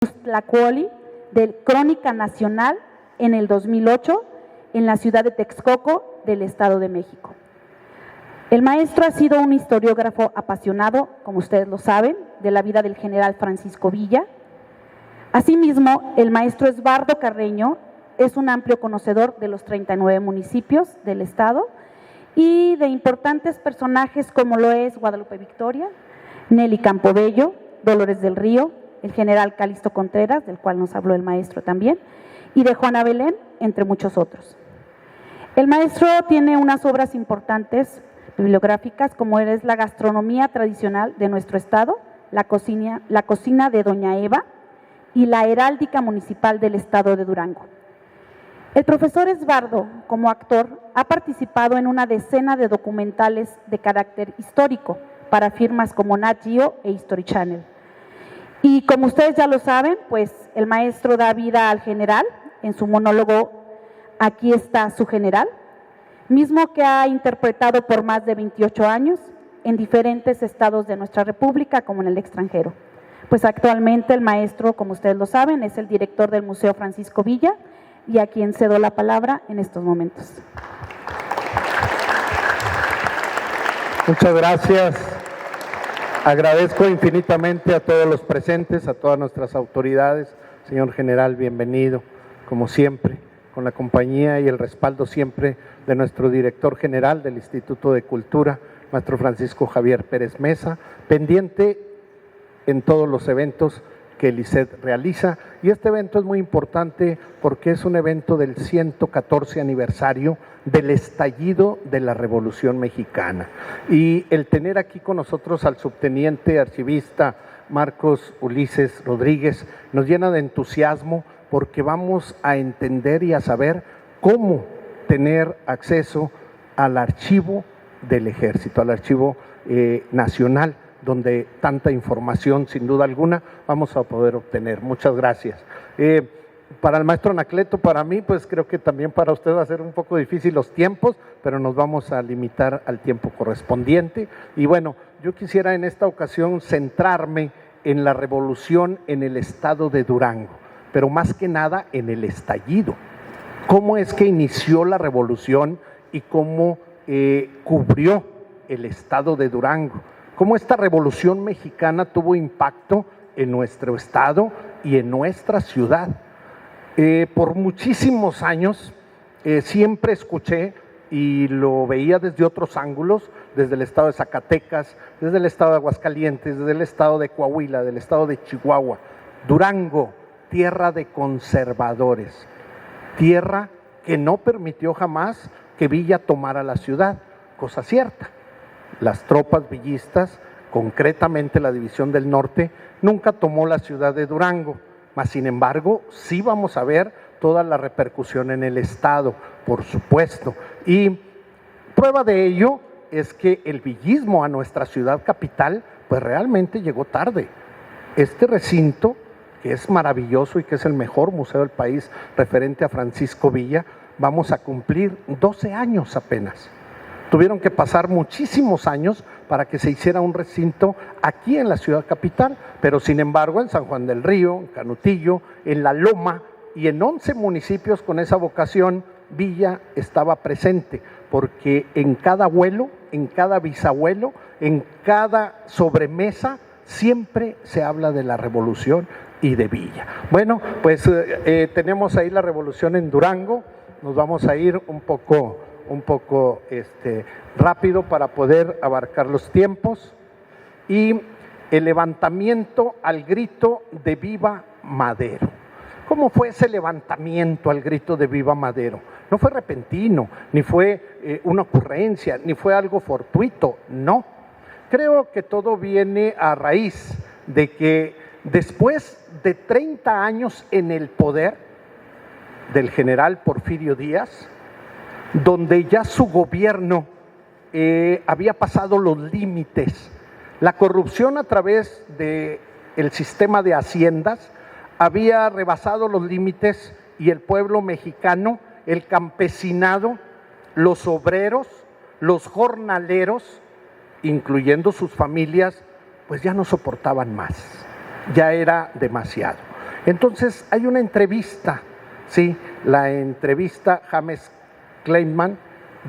Tlacuoli de Crónica Nacional en el 2008 en la ciudad de Texcoco del Estado de México. El maestro ha sido un historiógrafo apasionado, como ustedes lo saben, de la vida del general Francisco Villa. Asimismo, el maestro Esbardo Carreño es un amplio conocedor de los 39 municipios del Estado y de importantes personajes como lo es Guadalupe Victoria, Nelly Campobello, Dolores del Río, el general Calixto Contreras, del cual nos habló el maestro también, y de Juana Belén, entre muchos otros. El maestro tiene unas obras importantes bibliográficas, como es la gastronomía tradicional de nuestro estado, la cocina de Doña Eva y la heráldica municipal del estado de Durango. El profesor Esbardo, como actor, ha participado en una decena de documentales de carácter histórico para firmas como Nat Geo e History Channel. Y como ustedes ya lo saben, pues el maestro da vida al general en su monólogo Aquí está su general, mismo que ha interpretado por más de 28 años en diferentes estados de nuestra república como en el extranjero. Pues actualmente el maestro, como ustedes lo saben, es el director del Museo Francisco Villa y a quien cedo la palabra en estos momentos. Muchas gracias. Agradezco infinitamente a todos los presentes, a todas nuestras autoridades. Señor general, bienvenido, como siempre, con la compañía y el respaldo siempre de nuestro director general del Instituto de Cultura, maestro Francisco Javier Pérez Mesa, pendiente en todos los eventos que el ICED realiza. Y este evento es muy importante porque es un evento del 114 aniversario del estallido de la Revolución Mexicana. Y el tener aquí con nosotros al subteniente archivista Marcos Ulises Rodríguez nos llena de entusiasmo porque vamos a entender y a saber cómo tener acceso al archivo del Ejército, al archivo nacional, donde tanta información, sin duda alguna, vamos a poder obtener. Muchas gracias. Para el maestro Anacleto, para mí, pues creo que también para usted va a ser un poco difícil los tiempos, pero nos vamos a limitar al tiempo correspondiente. Y bueno, yo quisiera en esta ocasión centrarme en la revolución en el estado de Durango, pero más que nada en el estallido. ¿Cómo es que inició la revolución y cómo cubrió el estado de Durango? ¿Cómo esta revolución mexicana tuvo impacto en nuestro estado y en nuestra ciudad? Por muchísimos años siempre escuché y lo veía desde otros ángulos, desde el estado de Zacatecas, desde el estado de Aguascalientes, desde el estado de Coahuila, del estado de Chihuahua. Durango, tierra de conservadores, tierra que no permitió jamás que Villa tomara la ciudad, cosa cierta. Las tropas villistas, concretamente la División del Norte, nunca tomó la ciudad de Durango, mas sin embargo sí vamos a ver toda la repercusión en el estado, por supuesto. Y prueba de ello es que el villismo a nuestra ciudad capital pues realmente llegó tarde. Este recinto, que es maravilloso y que es el mejor museo del país referente a Francisco Villa, vamos a cumplir 12 años apenas. Tuvieron que pasar muchísimos años para que se hiciera un recinto aquí en la ciudad capital, pero sin embargo en San Juan del Río, en Canutillo, en La Loma y en 11 municipios con esa vocación, Villa estaba presente, porque en cada abuelo, en cada bisabuelo, en cada sobremesa, siempre se habla de la revolución y de Villa. Bueno, pues tenemos ahí la revolución en Durango, nos vamos a ir un poco rápido para poder abarcar los tiempos. Y el levantamiento al grito de Viva Madero. ¿Cómo fue ese levantamiento al grito de Viva Madero? No fue repentino, ni fue una ocurrencia, ni fue algo fortuito, no. Creo que todo viene a raíz de que después de 30 años en el poder del general Porfirio Díaz, donde ya su gobierno había pasado los límites. La corrupción a través del sistema de haciendas había rebasado los límites y el pueblo mexicano, el campesinado, los obreros, los jornaleros, incluyendo sus familias, pues ya no soportaban más, ya era demasiado. Entonces hay una entrevista, ¿sí? La entrevista James Kleinman,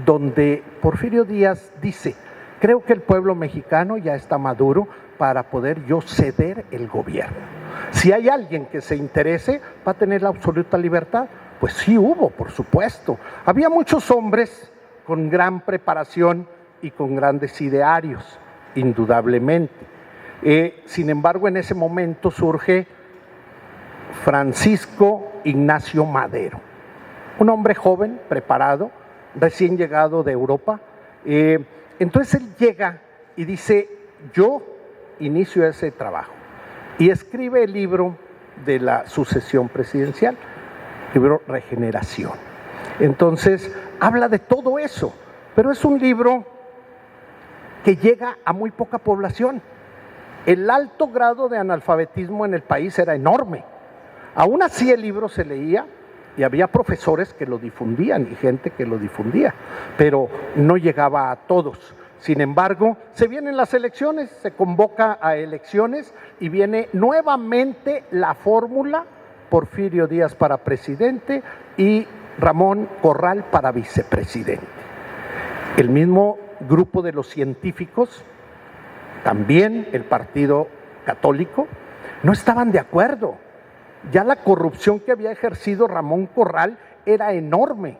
donde Porfirio Díaz dice: creo que el pueblo mexicano ya está maduro para poder yo ceder el gobierno. Si hay alguien que se interese, va a tener la absoluta libertad. Pues sí hubo, por supuesto. Había muchos hombres con gran preparación y con grandes idearios, indudablemente. Sin embargo, en ese momento surge Francisco Ignacio Madero, un hombre joven, preparado, recién llegado de Europa. Entonces él llega y dice: yo inicio ese trabajo, y escribe el libro de la sucesión presidencial, libro Regeneración. Entonces habla de todo eso, pero es un libro que llega a muy poca población. El alto grado de analfabetismo en el país era enorme. Aún así el libro se leía y había profesores que lo difundían y gente que lo difundía, pero no llegaba a todos. Sin embargo, se vienen las elecciones, se convoca a elecciones y viene nuevamente la fórmula: Porfirio Díaz para presidente y Ramón Corral para vicepresidente. El mismo grupo de los científicos, también el Partido Católico, no estaban de acuerdo. Ya la corrupción que había ejercido Ramón Corral era enorme.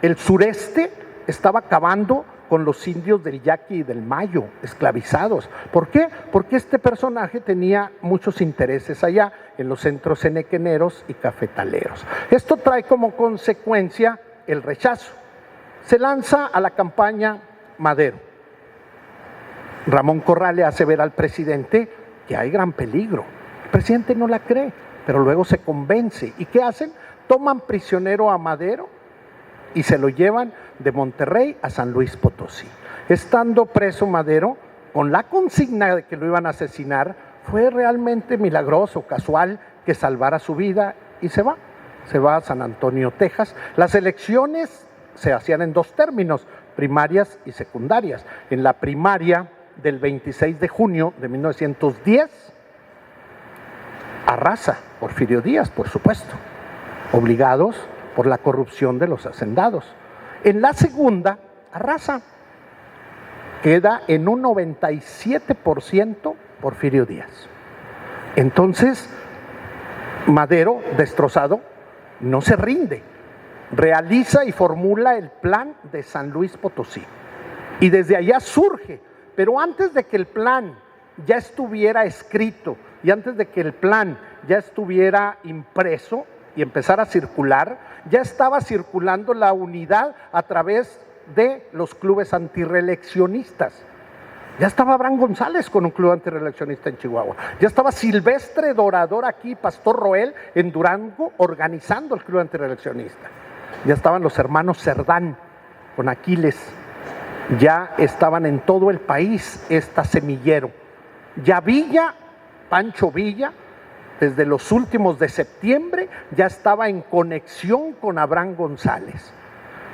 El sureste estaba acabando con los indios del Yaqui y del Mayo, esclavizados. ¿Por qué? Porque este personaje tenía muchos intereses allá, en los centros henequeneros y cafetaleros. Esto trae como consecuencia el rechazo. Se lanza a la campaña Madero. Ramón Corral le hace ver al presidente que hay gran peligro. El presidente no la cree, pero luego se convence. ¿Y qué hacen? Toman prisionero a Madero y se lo llevan de Monterrey a San Luis Potosí. Estando preso Madero, con la consigna de que lo iban a asesinar, fue realmente milagroso, casual, que salvara su vida, y se va a San Antonio, Texas. Las elecciones se hacían en dos términos: primarias y secundarias. En la primaria del 26 de junio de 1910, arrasa Porfirio Díaz, por supuesto, obligados por la corrupción de los hacendados. En la segunda, arrasa, queda en un 97% Porfirio Díaz. Entonces, Madero, destrozado, no se rinde, realiza y formula el plan de San Luis Potosí. Y desde allá surge, pero antes de que el plan ya estuviera escrito y antes de que el plan ya estuviera impreso y empezara a circular, ya estaba circulando la unidad a través de los clubes antirreeleccionistas. Ya estaba Abraham González con un club antirreeleccionista en Chihuahua. Ya estaba Silvestre Dorador aquí, Pastor Roel en Durango, organizando el club antirreeleccionista. Ya estaban los hermanos Cerdán con Aquiles. Ya estaban en todo el país esta semillero. Ya Villa, Pancho Villa, desde los últimos de septiembre, ya estaba en conexión con Abraham González.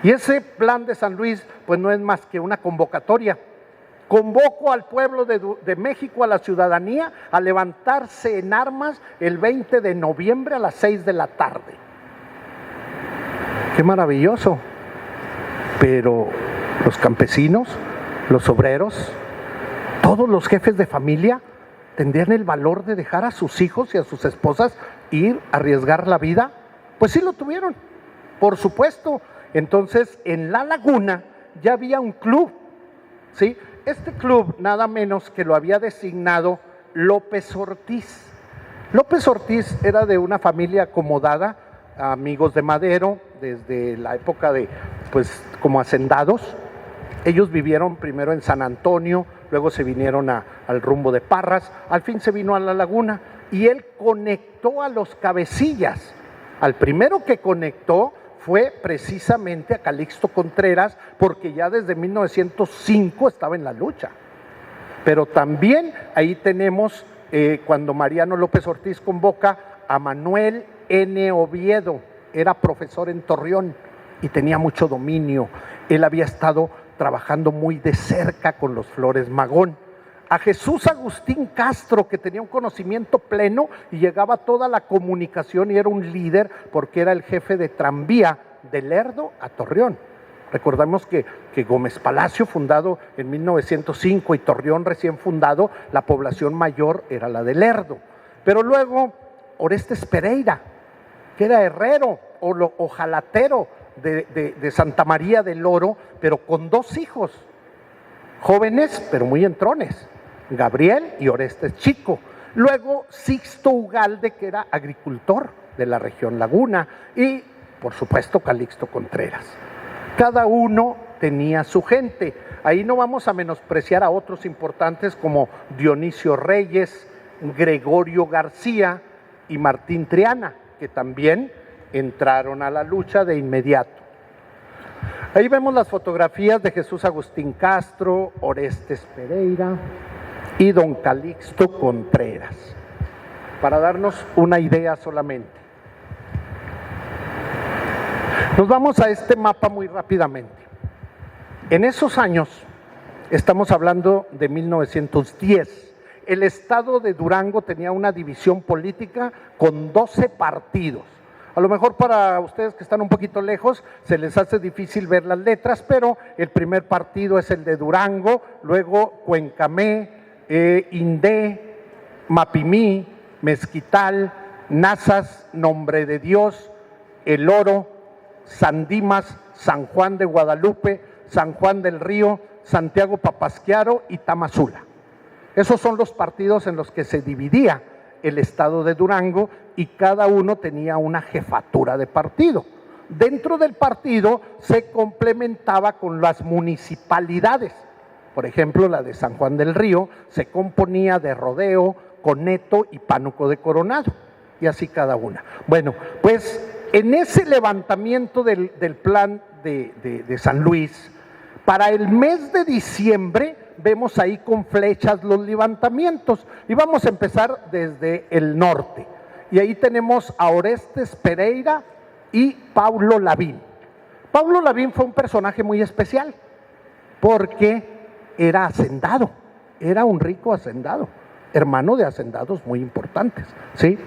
Y ese plan de San Luis, pues no es más que una convocatoria. Convoco al pueblo de México, a la ciudadanía, a levantarse en armas el 20 de noviembre a las 6 de la tarde. ¡Qué maravilloso! Pero los campesinos, los obreros, todos los jefes de familia tendrían el valor de dejar a sus hijos y a sus esposas ir a arriesgar la vida. Pues sí lo tuvieron, por supuesto. Entonces, en La Laguna ya había un club, ¿sí? Este club nada menos que lo había designado López Ortiz. López Ortiz era de una familia acomodada, amigos de Madero, desde la época de, pues, como hacendados. Ellos vivieron primero en San Antonio, luego se vinieron al rumbo de Parras, al fin se vino a La Laguna, y él conectó a los cabecillas. Al primero que conectó fue precisamente a Calixto Contreras, porque ya desde 1905 estaba en la lucha. Pero también ahí tenemos, cuando Mariano López Ortiz convoca a Manuel N. Oviedo, era profesor en Torreón y tenía mucho dominio. Él había estado trabajando muy de cerca con los Flores Magón. a Jesús Agustín Castro, que tenía un conocimiento pleno y llegaba toda la comunicación y era un líder porque era el jefe de tranvía de Lerdo a Torreón. Recordamos que Gómez Palacio, fundado en 1905, y Torreón recién fundado, la población mayor era la de Lerdo. Pero luego Orestes Pereira, que era herrero o jalatero de Santa María del Oro, pero con 2 hijos, jóvenes pero muy entrones, Gabriel y Orestes Chico. Luego Sixto Ugalde, que era agricultor de la región Laguna, y por supuesto Calixto Contreras. Cada uno tenía su gente. Ahí no vamos a menospreciar a otros importantes como Dionisio Reyes, Gregorio García y Martín Triana, que también entraron a la lucha de inmediato. Ahí vemos las fotografías de Jesús Agustín Castro, Orestes Pereira y don Calixto Contreras, para darnos una idea solamente. Nos vamos a este mapa muy rápidamente. En esos años, estamos hablando de 1910, el estado de Durango tenía una división política con 12 partidos. A lo mejor para ustedes que están un poquito lejos se les hace difícil ver las letras, pero el primer partido es el de Durango, luego Cuencamé, Indé, Mapimí, Mezquital, Nazas, Nombre de Dios, El Oro, San Dimas, San Juan de Guadalupe, San Juan del Río, Santiago Papasquiaro y Tamazula. Esos son los partidos en los que se dividía el estado de Durango y cada uno tenía una jefatura de partido. Dentro del partido se complementaba con las municipalidades. Por ejemplo, la de San Juan del Río se componía de Rodeo, Coneto y Pánuco de Coronado, y así cada una. Bueno, pues en ese levantamiento del plan de San Luis, para el mes de diciembre vemos ahí con flechas los levantamientos y vamos a empezar desde el norte. Y ahí tenemos a Orestes Pereira y Paulo Lavín. Paulo Lavín fue un personaje muy especial porque era hacendado, era un rico hacendado, hermano de hacendados muy importantes, ¿sí?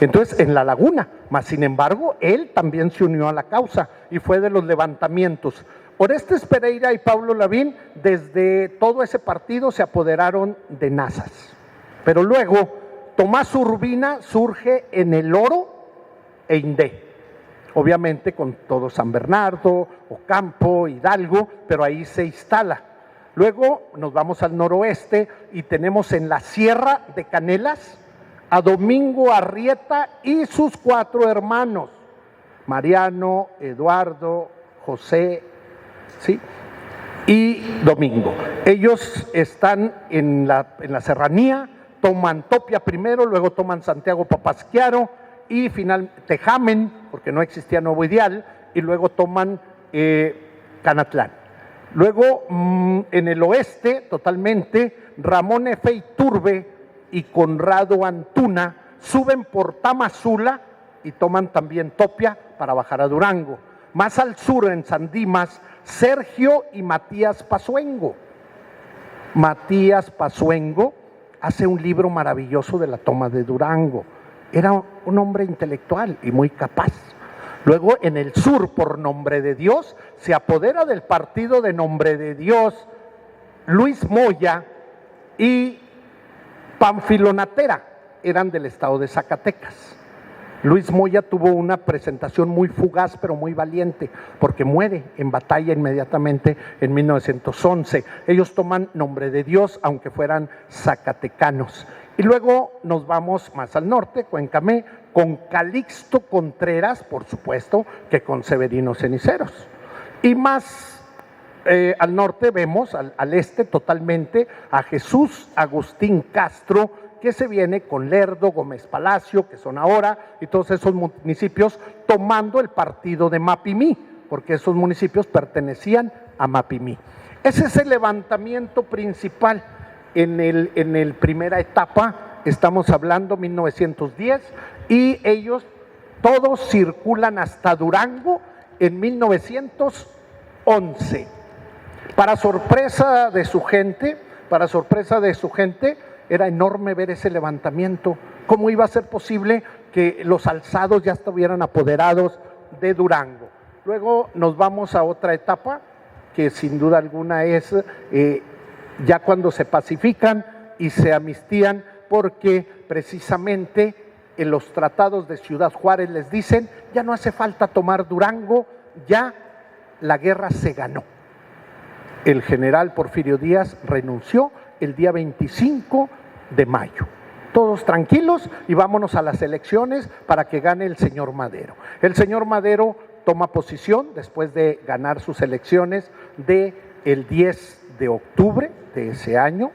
Entonces, en la Laguna, mas sin embargo, él también se unió a la causa y fue de los levantamientos. Orestes Pereira y Paulo Lavín, desde todo ese partido se apoderaron de Nazas. Pero luego, Tomás Urbina surge en El Oro e Indé. Obviamente con todo San Bernardo, Ocampo, Hidalgo, pero ahí se instala. Luego nos vamos al noroeste y tenemos en la Sierra de Canelas a Domingo Arrieta y sus 4 hermanos, Mariano, Eduardo, José, ¿sí? Y Domingo. Ellos están en la serranía, toman Topia primero, luego toman Santiago Papasquiaro y finalmente Tejamen, porque no existía Nuevo Ideal, y luego toman Canatlán. Luego, en el oeste, totalmente, Ramón F. Iturbe y Conrado Antuna suben por Tamazula y toman también Topia para bajar a Durango. Más al sur, en San Dimas, Sergio y Matías Pazuengo. Matías Pazuengo hace un libro maravilloso de la toma de Durango. Era un hombre intelectual y muy capaz. Luego, en el sur, por Nombre de Dios, se apodera del partido de Nombre de Dios Luis Moya y Pánfilo Natera, eran del estado de Zacatecas. Luis Moya tuvo una presentación muy fugaz, pero muy valiente, porque muere en batalla inmediatamente en 1911. Ellos toman Nombre de Dios, aunque fueran zacatecanos. Y luego nos vamos más al norte, Cuencamé, con Calixto Contreras, por supuesto, que con Severino Ceniceros. Y más al norte vemos, al este totalmente, a Jesús Agustín Castro, que se viene con Lerdo, Gómez Palacio, que son ahora, y todos esos municipios tomando el partido de Mapimí, porque esos municipios pertenecían a Mapimí. Ese es el levantamiento principal en el primera etapa, estamos hablando 1910, y ellos todos circulan hasta Durango en 1911. Para sorpresa de su gente, para sorpresa de su gente, era enorme ver ese levantamiento. ¿Cómo iba a ser posible que los alzados ya estuvieran apoderados de Durango? Luego nos vamos a otra etapa, que sin duda alguna es ya cuando se pacifican y se amnistían, porque precisamente en los tratados de Ciudad Juárez les dicen, ya no hace falta tomar Durango, ya la guerra se ganó. El general Porfirio Díaz renunció el día 25 de mayo. Todos tranquilos y vámonos a las elecciones para que gane el señor Madero. El señor Madero toma posición después de ganar sus elecciones el 10 de octubre de ese año,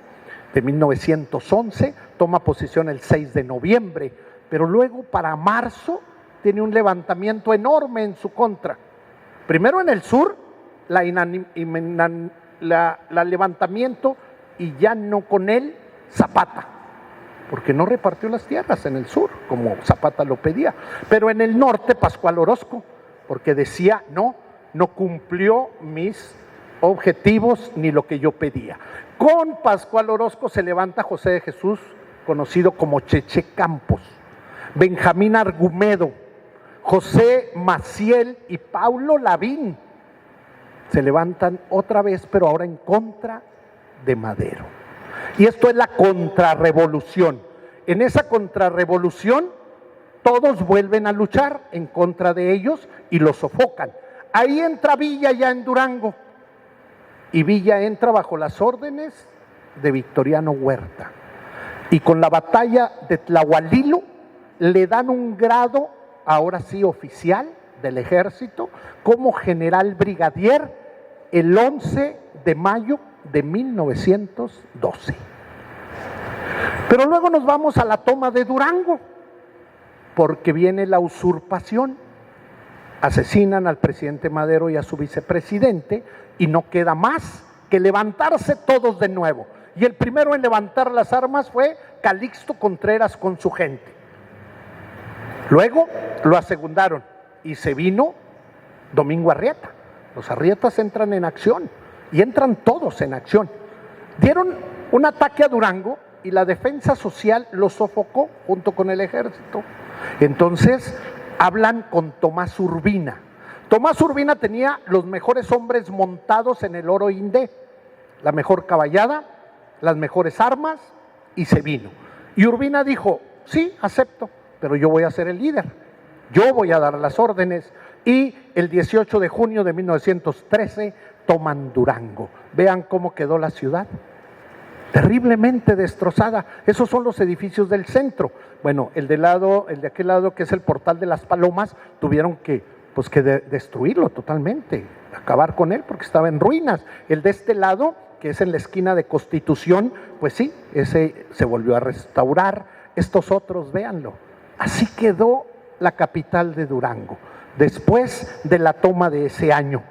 de 1911, toma posición el 6 de noviembre, pero luego para marzo tiene un levantamiento enorme en su contra. Primero en el sur, la levantamiento, y ya no con él Zapata, porque no repartió las tierras en el sur, como Zapata lo pedía, pero en el norte Pascual Orozco, porque decía, no cumplió mis objetivos ni lo que yo pedía. Con Pascual Orozco se levanta José de Jesús, conocido como Cheche Campos, Benjamín Argumedo, José Maciel y Paulo Lavín. Se levantan otra vez, pero ahora en contra de Madero. Y esto es la contrarrevolución. En esa contrarrevolución, todos vuelven a luchar en contra de ellos y los sofocan. Ahí entra Villa ya en Durango. Y Villa entra bajo las órdenes de Victoriano Huerta. Y con la batalla de Tlahualilo le dan un grado, ahora sí oficial, del ejército, como general brigadier el 11 de mayo de 1912. Pero luego nos vamos a la toma de Durango, porque viene la usurpación. Asesinan al presidente Madero y a su vicepresidente y no queda más que levantarse todos de nuevo. Y el primero en levantar las armas fue Calixto Contreras con su gente. Luego lo asegundaron y se vino Domingo Arrieta. Los Arrietas entran en acción y entran todos en acción. Dieron un ataque a Durango y la defensa social lo sofocó junto con el ejército. Entonces hablan con Tomás Urbina. Tomás Urbina tenía los mejores hombres montados en el Oro Indé, la mejor caballada, las mejores armas, y se vino. Y Urbina dijo, sí, acepto, pero yo voy a ser el líder, yo voy a dar las órdenes. Y el 18 de junio de 1913 toman Durango. Vean cómo quedó la ciudad, terriblemente destrozada. Esos son los edificios del centro. Bueno, el de aquel lado, que es el Portal de las Palomas, tuvieron que destruirlo totalmente, acabar con él porque estaba en ruinas. El de este lado, que es en la esquina de Constitución, pues sí, ese se volvió a restaurar. Estos otros, véanlo. Así quedó la capital de Durango, después de la toma de ese año.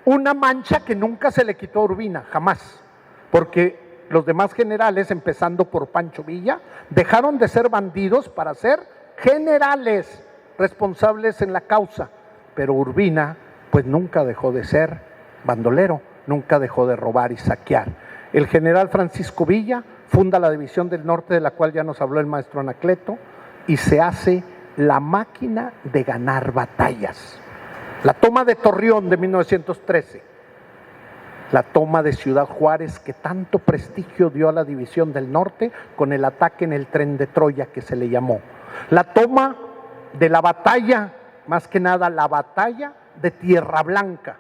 Una mancha que nunca se le quitó a Urbina, jamás, porque los demás generales, empezando por Pancho Villa, dejaron de ser bandidos para ser generales responsables en la causa. Pero Urbina, pues nunca dejó de ser bandolero, nunca dejó de robar y saquear. El general Francisco Villa funda la División del Norte, de la cual ya nos habló el maestro Anacleto, y se hace la máquina de ganar batallas. La toma de Torreón de 1913, la toma de Ciudad Juárez, que tanto prestigio dio a la División del Norte con el ataque en el Tren de Troya, que se le llamó. La toma de la batalla, más que nada la batalla de Tierra Blanca.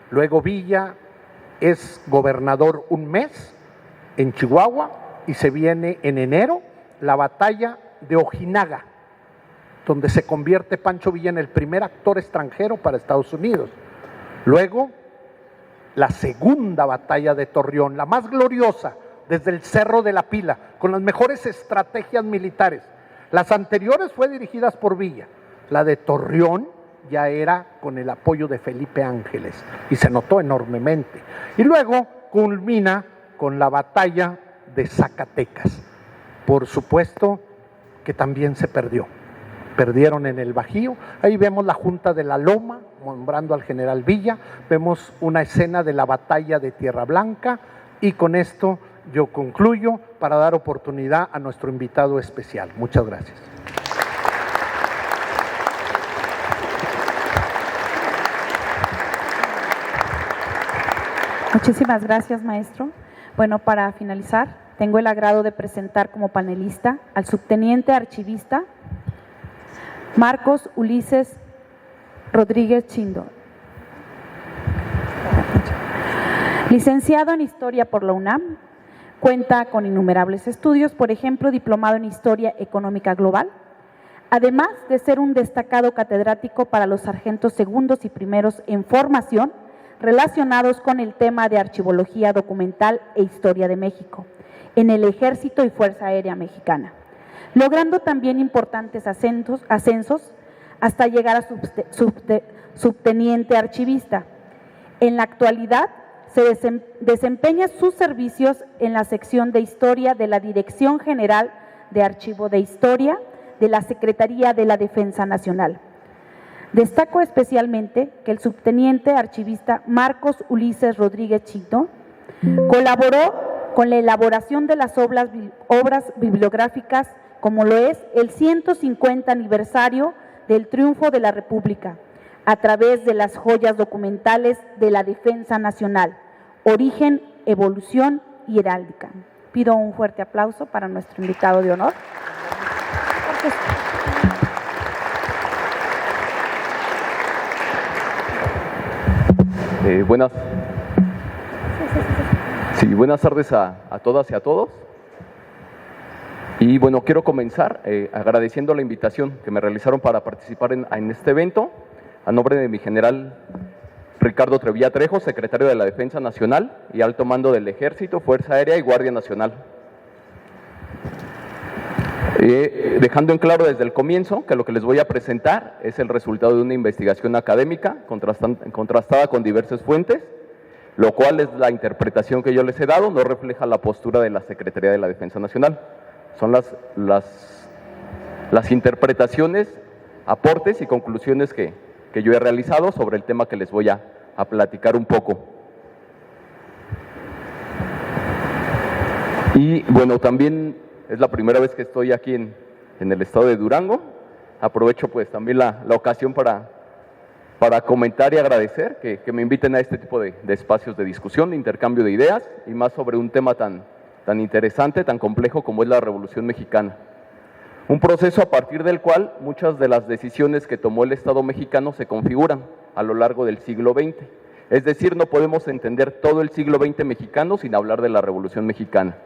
Luego Villa es gobernador un mes en Chihuahua y se viene en enero la batalla de Ojinaga, donde se convierte Pancho Villa en el primer actor extranjero para Estados Unidos. Luego, la segunda batalla de Torreón, la más gloriosa, desde el Cerro de la Pila, con las mejores estrategias militares. Las anteriores fue dirigidas por Villa. La de Torreón ya era con el apoyo de Felipe Ángeles y se notó enormemente. Y luego culmina con la batalla de Zacatecas. Por supuesto que también se perdió. Perdieron en el Bajío. Ahí vemos la Junta de la Loma, nombrando al general Villa. Vemos una escena de la batalla de Tierra Blanca y con esto yo concluyo para dar oportunidad a nuestro invitado especial. Muchas gracias. Muchísimas gracias, maestro. Bueno, para finalizar, tengo el agrado de presentar como panelista al subteniente archivista Marcos Ulises Rodríguez Chindo. Licenciado en Historia por la UNAM, cuenta con innumerables estudios, por ejemplo, diplomado en Historia Económica Global, además de ser un destacado catedrático para los sargentos segundos y primeros en formación relacionados con el tema de archivología documental e historia de México, en el Ejército y Fuerza Aérea Mexicana, logrando también importantes ascensos hasta llegar a subteniente archivista. En la actualidad, se desempeña sus servicios en la sección de Historia de la Dirección General de Archivo de Historia de la Secretaría de la Defensa Nacional. Destaco especialmente que el subteniente archivista Marcos Ulises Rodríguez Chindo colaboró con la elaboración de las obras bibliográficas, como lo es el 150 aniversario del triunfo de la República, a través de las joyas documentales de la Defensa Nacional, Origen, Evolución y Heráldica. Pido un fuerte aplauso para nuestro invitado de honor. Buenas tardes a todas y a todos. Y bueno, quiero comenzar agradeciendo la invitación que me realizaron para participar en este evento, a nombre de mi general Ricardo Trevilla Trejo, secretario de la Defensa Nacional y alto mando del Ejército, Fuerza Aérea y Guardia Nacional. Dejando en claro desde el comienzo que lo que les voy a presentar es el resultado de una investigación académica contrastada con diversas fuentes, lo cual es la interpretación que yo les he dado, no refleja la postura de la Secretaría de la Defensa Nacional. Son las interpretaciones, aportes y conclusiones que yo he realizado sobre el tema que les voy a platicar un poco. Y bueno, también es la primera vez que estoy aquí en el estado de Durango. Aprovecho pues también la ocasión para comentar y agradecer que me inviten a este tipo de espacios de discusión, de intercambio de ideas, y más sobre un tema tan interesante, tan complejo como es la Revolución Mexicana. Un proceso a partir del cual muchas de las decisiones que tomó el Estado mexicano se configuran a lo largo del siglo XX. Es decir, no podemos entender todo el siglo XX mexicano sin hablar de la Revolución Mexicana,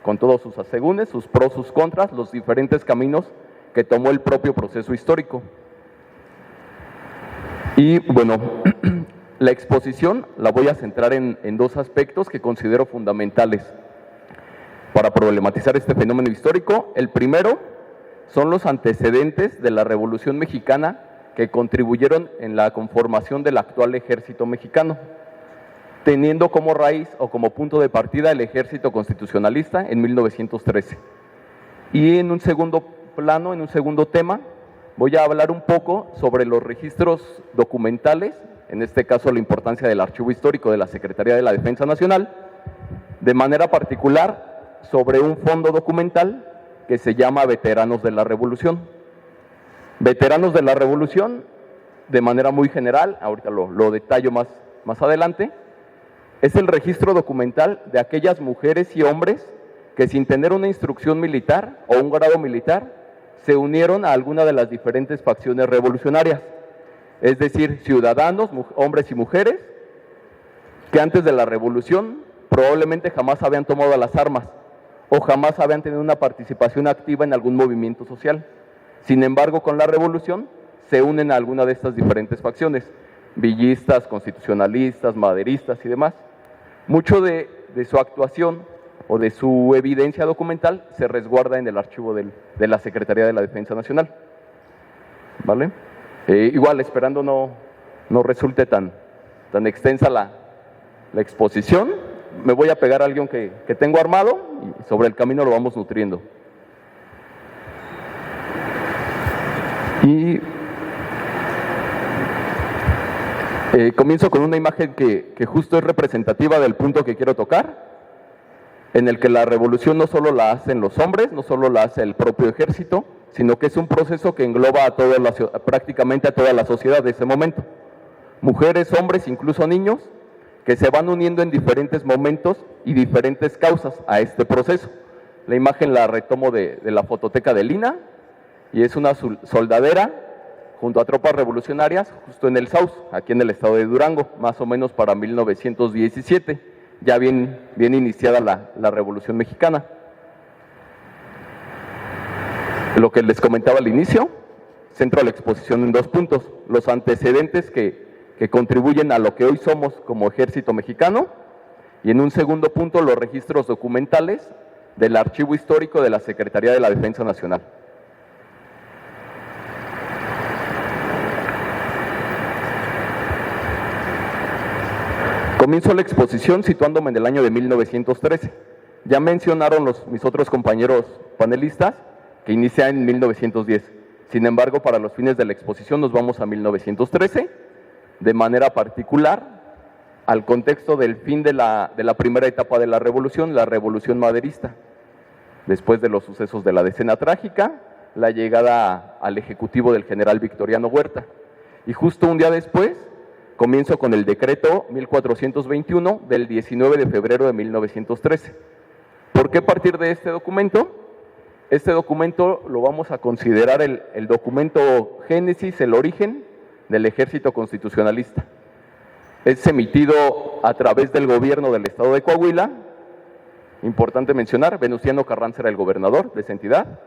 con todos sus asegúnes, sus pros, sus contras, los diferentes caminos que tomó el propio proceso histórico. Y bueno, la exposición la voy a centrar en dos aspectos que considero fundamentales para problematizar este fenómeno histórico. El primero son los antecedentes de la Revolución Mexicana que contribuyeron en la conformación del actual ejército mexicano, teniendo como raíz o como punto de partida el ejército constitucionalista en 1913. Y en un segundo plano, en un segundo tema, voy a hablar un poco sobre los registros documentales, en este caso la importancia del archivo histórico de la Secretaría de la Defensa Nacional, de manera particular sobre un fondo documental que se llama Veteranos de la Revolución. Veteranos de la Revolución, de manera muy general, ahorita lo detallo más adelante, es el registro documental de aquellas mujeres y hombres que sin tener una instrucción militar o un grado militar se unieron a alguna de las diferentes facciones revolucionarias, es decir, ciudadanos, hombres y mujeres, que antes de la revolución probablemente jamás habían tomado las armas o jamás habían tenido una participación activa en algún movimiento social. Sin embargo, con la revolución se unen a alguna de estas diferentes facciones, villistas, constitucionalistas, maderistas y demás. Mucho de su actuación o de su evidencia documental se resguarda en el archivo de la Secretaría de la Defensa Nacional. ¿Vale? Igual, esperando no resulte tan extensa la exposición, me voy a pegar al guión que tengo armado y sobre el camino lo vamos nutriendo. Y comienzo con una imagen que justo es representativa del punto que quiero tocar. en el que la revolución no solo la hacen los hombres, no solo la hace el propio ejército, sino que es un proceso que engloba a prácticamente a toda la sociedad de ese momento. Mujeres, hombres, incluso niños, que se van uniendo en diferentes momentos y diferentes causas a este proceso. La imagen la retomo de la fototeca de Lina, y es una soldadera junto a tropas revolucionarias justo en el Saus, aquí en el estado de Durango, más o menos para 1917, ya bien iniciada la Revolución Mexicana. Lo que les comentaba al inicio, centro la exposición en 2 puntos: los antecedentes que contribuyen a lo que hoy somos como ejército mexicano, y en un segundo punto los registros documentales del archivo histórico de la Secretaría de la Defensa Nacional. Comienzo la exposición situándome en el año de 1913. Ya mencionaron mis otros compañeros panelistas que inicia en 1910. Sin embargo, para los fines de la exposición nos vamos a 1913, de manera particular al contexto del fin de la primera etapa de la revolución maderista. Después de los sucesos de la Decena Trágica, la llegada al ejecutivo del general Victoriano Huerta. Y justo un día después, comienzo con el decreto 1421 del 19 de febrero de 1913. ¿Por qué partir de este documento? Este documento lo vamos a considerar el documento génesis, el origen del ejército constitucionalista. Es emitido a través del gobierno del estado de Coahuila. Importante mencionar, Venustiano Carranza era el gobernador de esa entidad.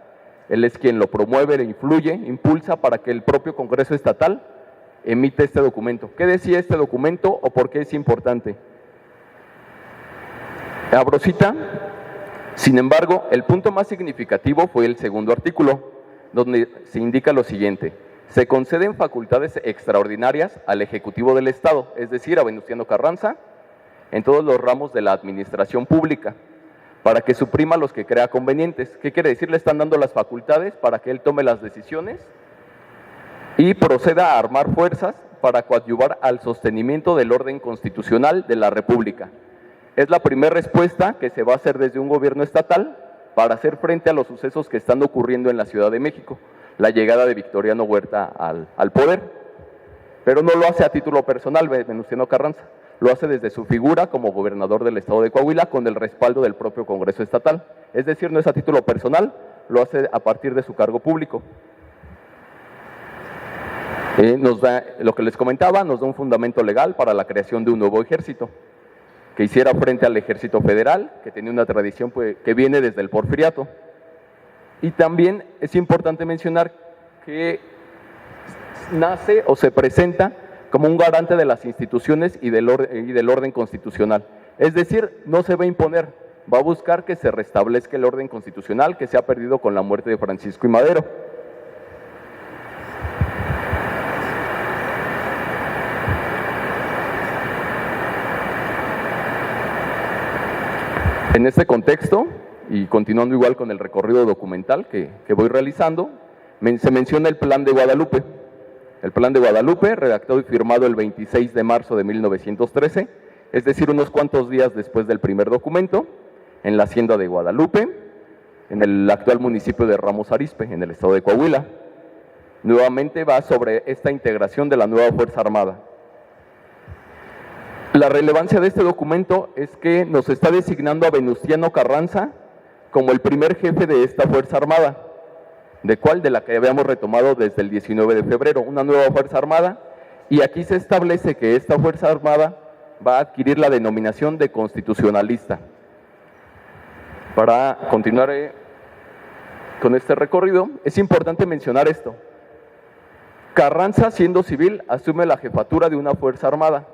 Él es quien lo promueve, le influye, impulsa para que el propio Congreso Estatal emite este documento. ¿Qué decía este documento o por qué es importante? Abro cita. Sin embargo, el punto más significativo fue el segundo artículo, donde se indica lo siguiente: se conceden facultades extraordinarias al Ejecutivo del Estado, es decir, a Venustiano Carranza, en todos los ramos de la administración pública, para que suprima los que crea convenientes. ¿Qué quiere decir? Le están dando las facultades para que él tome las decisiones y proceda a armar fuerzas para coadyuvar al sostenimiento del orden constitucional de la República. Es la primera respuesta que se va a hacer desde un gobierno estatal para hacer frente a los sucesos que están ocurriendo en la Ciudad de México, la llegada de Victoriano Huerta al poder. Pero no lo hace a título personal Venustiano Carranza, lo hace desde su figura como gobernador del estado de Coahuila con el respaldo del propio Congreso Estatal. Es decir, no es a título personal, lo hace a partir de su cargo público. Nos da, lo que les comentaba, nos da un fundamento legal para la creación de un nuevo ejército que hiciera frente al ejército federal, que tenía una tradición que viene desde el Porfiriato. Y también es importante mencionar que nace o se presenta como un garante de las instituciones y del orden constitucional. Es decir, no se va a imponer, va a buscar que se restablezca el orden constitucional que se ha perdido con la muerte de Francisco I. Madero. En este contexto, y continuando igual con el recorrido documental que voy realizando, se menciona el Plan de Guadalupe. El Plan de Guadalupe, redactado y firmado el 26 de marzo de 1913, es decir, unos cuantos días después del primer documento, en la hacienda de Guadalupe, en el actual municipio de Ramos Arizpe, en el estado de Coahuila. Nuevamente va sobre esta integración de la nueva Fuerza Armada. La relevancia de este documento es que nos está designando a Venustiano Carranza como el primer jefe de esta Fuerza Armada, de la que habíamos retomado desde el 19 de febrero, una nueva Fuerza Armada, y aquí se establece que esta Fuerza Armada va a adquirir la denominación de constitucionalista. Para continuar con este recorrido, es importante mencionar esto. Carranza, siendo civil, asume la jefatura de una Fuerza Armada,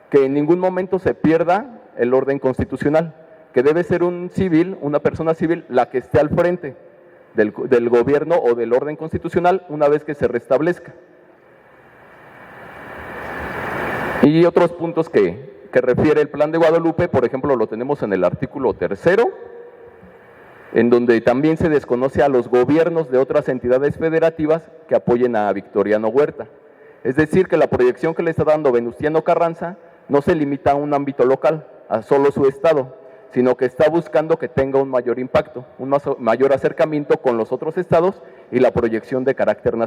que en ningún momento se pierda el orden constitucional, que debe ser un civil, una persona civil, la que esté al frente del gobierno o del orden constitucional una vez que se restablezca. Y otros puntos que refiere el Plan de Guadalupe, por ejemplo, lo tenemos en el artículo 3, en donde también se desconoce a los gobiernos de otras entidades federativas que apoyen a Victoriano Huerta. Es decir, que la proyección que le está dando Venustiano Carranza no se limita a un ámbito local, a solo su estado, sino que está buscando que tenga un mayor impacto, un mayor acercamiento con los otros estados y la proyección de carácter nacional.